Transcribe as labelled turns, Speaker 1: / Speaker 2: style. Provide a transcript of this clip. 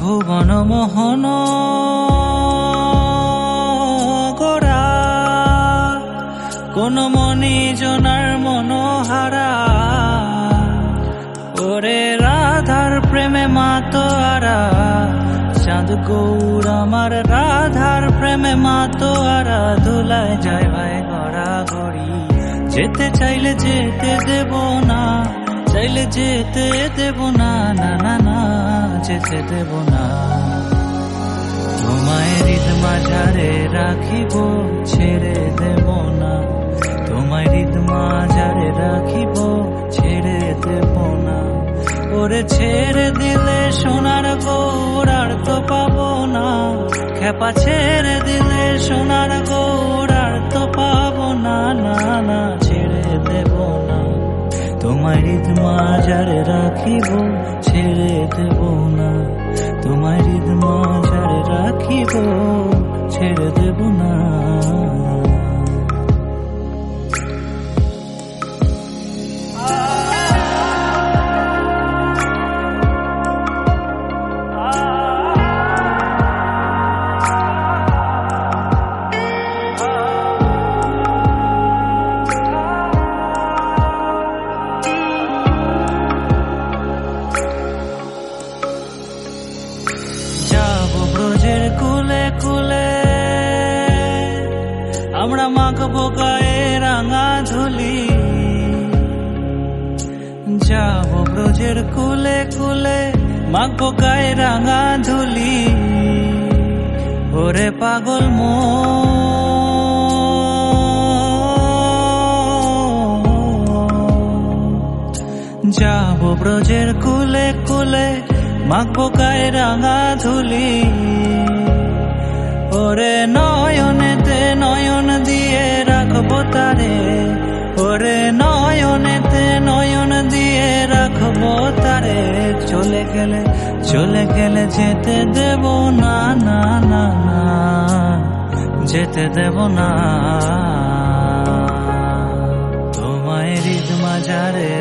Speaker 1: ভুবন মোহন গোরা কোন মনি জনার মনোহারা ওরে রাধার প্রেমে মাতোয়ারা চাঁদ গৌর আমার রাধার প্রেমে মাতোয়ারা ধুলায় যায় ভাই গড়া গড়ি যেতে চাইলে যেতে দেব না চাইলে যেতে দেব না না না না যেতে দেব না তোমায় হৃদ মাঝারে রাখিব ছেড়ে দেব না তোমায় হৃদ মাঝারে রাখিব ছেড়ে দেব না ওরে ছেড়ে দিলে সোনার গৌর আর তো পাবো না খেপা ছেড়ে দিলে সোনার গৌর আর তো পাবো না না না ছেড়ে দেব না তোমায় হৃদ মাঝারে রাখিব ছেড়ে দেব না তোমায় হৃদ মাঝারে রাখিব ছেড়ে দেব না ব্রজের কুলে কুলে আমরা মাখবো গায়ে রাঙা ধুলি যাব ব্রজের কুলে কুলে মাখবো গায়ে রাঙা ধুলি ওরে পাগল যাব ব্রজের কুলে কুলে মাখবো গায়ে রাঙা ধুলি ওরে নয়নেতে নয়ন দিয়ে রাখবো তারে ওরে নয়নেতে নয়ন দিয়ে রাখবো তারে চলে গেলে যেতে দেব না না না না যেতে দেব না তোমায় হৃদ মাঝারে